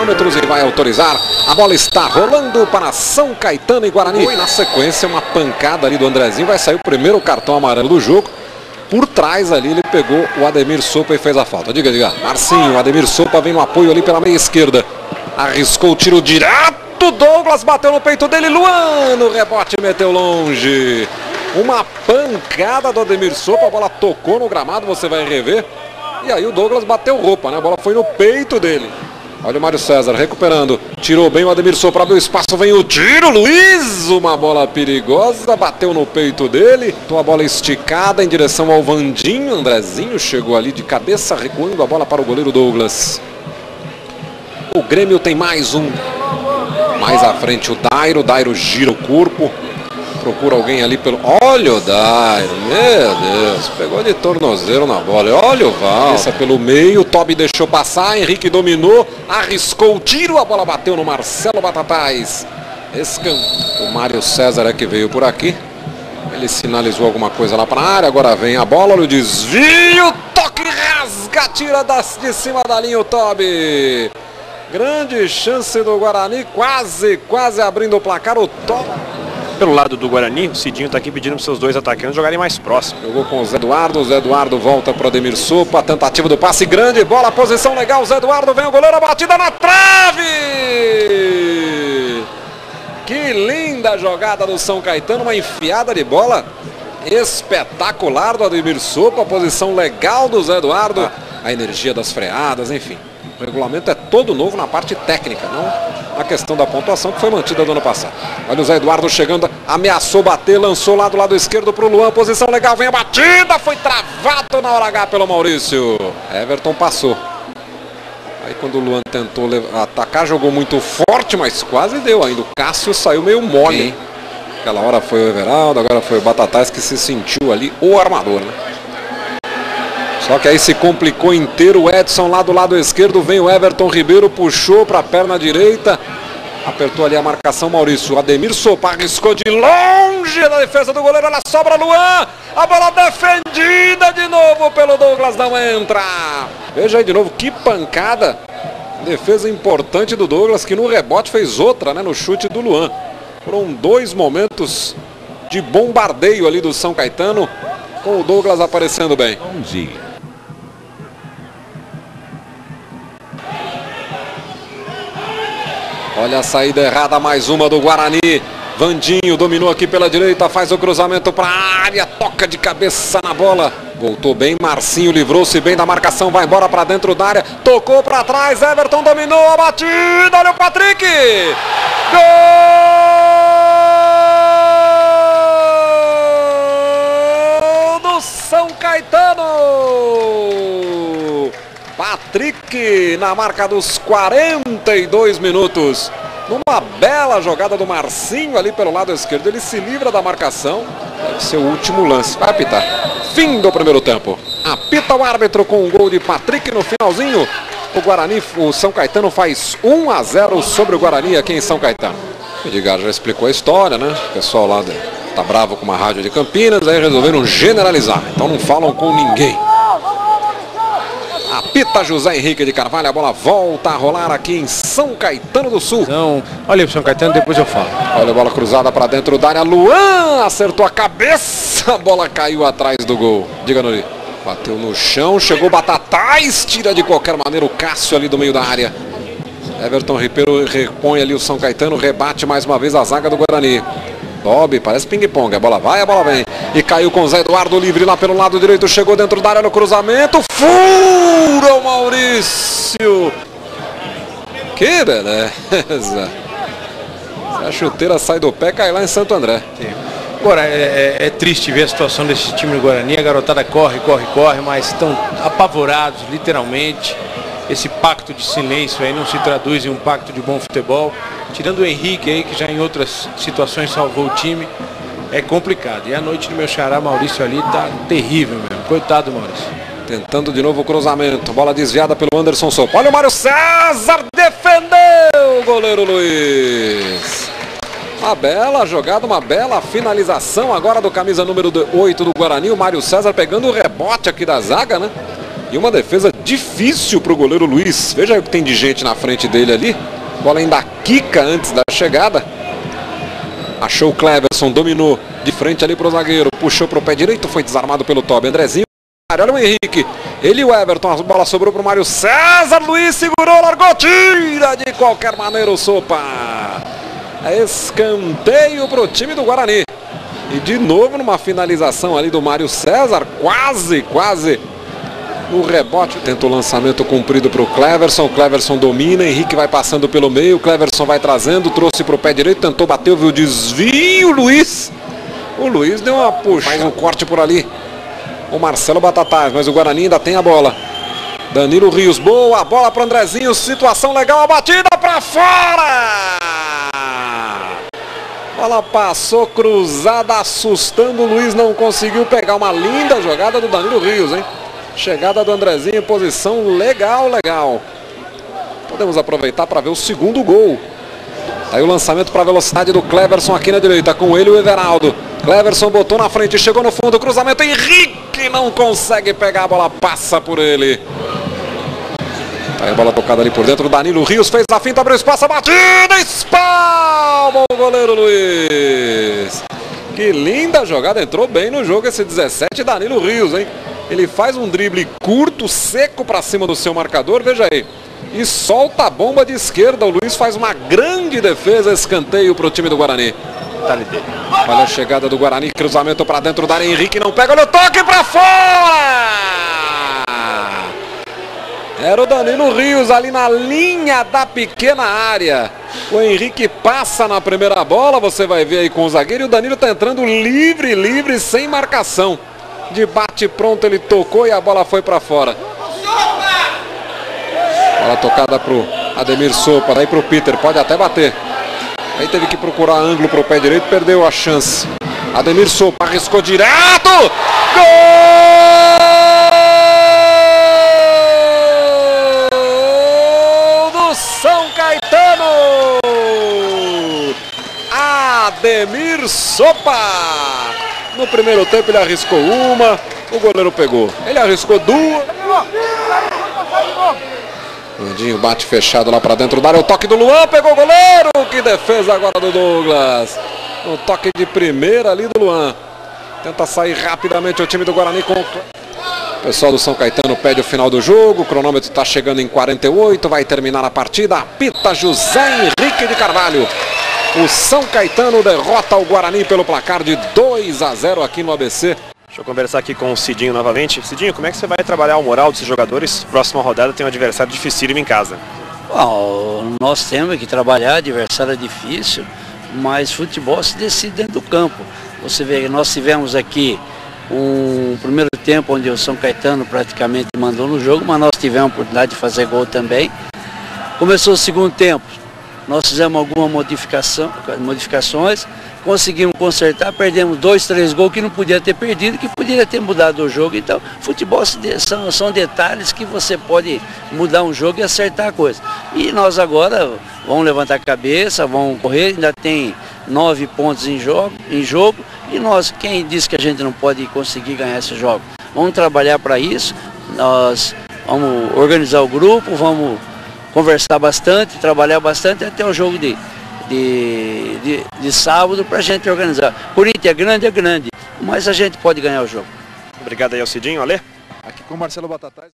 km e vai autorizar. A bola está rolando para São Caetano e Guarani. E na sequência uma pancada ali do Andrezinho. Vai sair o primeiro cartão amarelo do jogo. Por trás ali ele pegou o Ademir Sopa e fez a falta. Diga. Marcinho, Ademir Sopa vem no apoio ali pela meia esquerda. Arriscou o tiro direto. Douglas bateu no peito dele. Luan no rebote meteu longe. Uma pancada do Ademir Sopa. A bola tocou no gramado, você vai rever. E aí o Douglas bateu roupa, né? A bola foi no peito dele. Olha o Mário César recuperando. Tirou bem o Ademir Sopa, abriu espaço, vem o tiro. Luiz, uma bola perigosa, bateu no peito dele. A bola esticada em direção ao Vandinho. Andrezinho chegou ali de cabeça, recuando a bola para o goleiro Douglas. O Grêmio tem mais um. Mais à frente o Dairo. Dairo gira o corpo. Procura alguém ali pelo... Olha o Dairo, meu Deus, pegou de tornozelo na bola. Olha o Val. Essa pelo meio, Tobi deixou passar, Henrique dominou, arriscou o tiro, a bola bateu no Marcelo Batatais. O Mário César é que veio por aqui. Ele sinalizou alguma coisa lá para a área, agora vem a bola, olha o desvio, toque, rasga, tira de cima da linha o Tobi. Grande chance do Guarani, quase abrindo o placar, o Tobi. Pelo lado do Guarani, o Cidinho está aqui pedindo para seus dois atacantes jogarem mais próximo. Jogou com o Zé Eduardo volta para o Ademir Sopa, tentativa do passe grande, bola, posição legal, Zé Eduardo, vem o goleiro, a batida na trave! Que linda jogada do São Caetano, uma enfiada de bola espetacular do Ademir Sopa, posição legal do Zé Eduardo, a energia das freadas, enfim. O regulamento é todo novo na parte técnica, não a questão da pontuação que foi mantida do ano passado. Olha o Zé Eduardo chegando, ameaçou bater, lançou lá do lado esquerdo para o Luan, posição legal, vem a batida, foi travado na hora H pelo Maurício. Everton passou. Aí quando o Luan tentou atacar, jogou muito forte, mas quase deu ainda. O Cássio saiu meio mole, hein? Aquela hora foi o Everaldo, agora foi o Batatais que se sentiu ali o armador, né? Só que aí se complicou inteiro, o Edson lá do lado esquerdo, vem o Everton Ribeiro, puxou para a perna direita, apertou ali a marcação Maurício, Ademir Sopa arriscou de longe na defesa do goleiro, ela sobra Luan, a bola defendida de novo pelo Douglas, não entra. Veja aí de novo, que pancada, defesa importante do Douglas, que no rebote fez outra, né, no chute do Luan. Foram dois momentos de bombardeio ali do São Caetano, com o Douglas aparecendo bem. 11. Olha a saída errada, mais uma do Guarani. Vandinho dominou aqui pela direita, faz o cruzamento para a área, toca de cabeça na bola. Voltou bem, Marcinho livrou-se bem da marcação, vai embora para dentro da área, tocou para trás, Everton dominou a batida, olha o Patrick! Gol do São Caetano! Patrick na marca dos 42 minutos. Numa bela jogada do Marcinho ali pelo lado esquerdo. Ele se livra da marcação. Deve ser o último lance. Vai apitar. Fim do primeiro tempo. Apita o árbitro com o gol de Patrick no finalzinho. O Guarani, o São Caetano faz 1-0 sobre o Guarani aqui em São Caetano. O Edgar já explicou a história, né? O pessoal lá tá bravo com uma rádio de Campinas. Aí resolveram generalizar. Então não falam com ninguém. Apita José Henrique de Carvalho, a bola volta a rolar aqui em São Caetano do Sul. Então, olha o São Caetano, depois eu falo. Olha a bola cruzada para dentro da área, Luan acertou a cabeça, a bola caiu atrás do gol. Diga, Nori. Bateu no chão, chegou Batatais, tira de qualquer maneira o Cássio ali do meio da área. Everton Ribeiro repõe ali o São Caetano, rebate mais uma vez a zaga do Guarani. Tobi, parece ping-pong, a bola vai, a bola vem. E caiu com o Zé Eduardo livre lá pelo lado direito, chegou dentro da área no cruzamento. Fura o Maurício. Que beleza. Se a chuteira sai do pé, cai lá em Santo André. Agora, é triste ver a situação desse time do Guarani. A garotada corre, mas estão apavorados, literalmente. Esse pacto de silêncio aí não se traduz em um pacto de bom futebol. Tirando o Henrique aí, que já em outras situações salvou o time, é complicado. E a noite do meu xará Maurício ali tá terrível mesmo. Coitado do Maurício. Tentando de novo o cruzamento. Bola desviada pelo Anderson Sopa. Olha o Mário César, defendeu o goleiro Luiz. Uma bela jogada, uma bela finalização agora do camisa número 8 do Guarani. O Mário César pegando o rebote aqui da zaga, né? E uma defesa difícil para o goleiro Luiz. Veja aí o que tem de gente na frente dele ali. Bola ainda quica antes da chegada. Achou o Cleverson, dominou de frente ali para o zagueiro. Puxou para o pé direito, foi desarmado pelo Tobi. Andrezinho. Olha o Henrique. Ele e o Everton. A bola sobrou para o Mário César. Luiz segurou, largou, tira de qualquer maneira o Sopa. Escanteio para o time do Guarani. E de novo numa finalização ali do Mário César. Quase no rebote. Tenta o lançamento comprido para o Cleverson. O Cleverson domina. Henrique vai passando pelo meio. O Cleverson vai trazendo. Trouxe para o pé direito. Tentou bater, viu o desvio. Luiz. O Luiz deu uma puxa. Faz um corte por ali. O Marcelo Batatais. Mas o Guarani ainda tem a bola. Danilo Rios. Boa bola para o Andrezinho. Situação legal. A batida para fora. Bola passou cruzada. Assustando. O Luiz não conseguiu pegar. Uma linda jogada do Danilo Rios, hein? Chegada do Andrezinho em posição legal. Podemos aproveitar para ver o segundo gol. Aí o lançamento para a velocidade do Cleverson aqui na direita. Com ele o Everaldo. Cleverson botou na frente, chegou no fundo, cruzamento. Henrique não consegue pegar, a bola passa por ele. Aí a bola tocada ali por dentro. O Danilo Rios fez a finta, abriu espaço, a batida, espalma o goleiro Luiz. Que linda jogada, entrou bem no jogo esse 17 Danilo Rios, hein? Ele faz um drible curto, seco para cima do seu marcador, veja aí. E solta a bomba de esquerda. O Luiz faz uma grande defesa, escanteio para o time do Guarani. Olha a chegada do Guarani, cruzamento para dentro da área. Henrique não pega, olha o toque para fora! Era o Danilo Rios ali na linha da pequena área. O Henrique passa na primeira bola, você vai ver aí com o zagueiro. E o Danilo está entrando livre, sem marcação. De bate pronto ele tocou e a bola foi para fora. Bola tocada para o Ademir Sopa, daí para o Peter, pode até bater. Aí teve que procurar ângulo para o pé direito, perdeu a chance. Ademir Sopa arriscou direto. Gol do São Caetano. Ademir Sopa. No primeiro tempo ele arriscou uma, o goleiro pegou. Ele arriscou duas. Landinho bate fechado lá para dentro da área. O toque do Luan, pegou o goleiro. Que defesa agora do Douglas. Um toque de primeira ali do Luan. Tenta sair rapidamente o time do Guarani com... O pessoal do São Caetano pede o final do jogo. O cronômetro está chegando em 48. Vai terminar a partida. Apita José Henrique de Carvalho. O São Caetano derrota o Guarani pelo placar de 2-0 aqui no ABC. Deixa eu conversar aqui com o Cidinho novamente. Cidinho, como é que você vai trabalhar o moral desses jogadores? Próxima rodada tem um adversário dificílimo em casa. Bom, nós temos que trabalhar, adversário é difícil, mas futebol se decide dentro do campo. Você vê que nós tivemos aqui um primeiro tempo onde o São Caetano praticamente mandou no jogo, mas nós tivemos a oportunidade de fazer gol também. Começou o segundo tempo, nós fizemos algumas modificações, conseguimos consertar, perdemos 2, 3 gols que não podia ter perdido, que poderia ter mudado o jogo. Então, futebol são detalhes que você pode mudar um jogo e acertar a coisa. E nós agora vamos levantar a cabeça, vamos correr, ainda tem 9 pontos em jogo, e nós, quem disse que a gente não pode conseguir ganhar esse jogo? Vamos trabalhar para isso, nós vamos organizar o grupo, vamos conversar bastante, trabalhar bastante até o jogo de sábado para a gente organizar. Corinthians é grande, mas a gente pode ganhar o jogo. Obrigado aí ao Cidinho, Ale. Aqui com o Marcelo Batatais.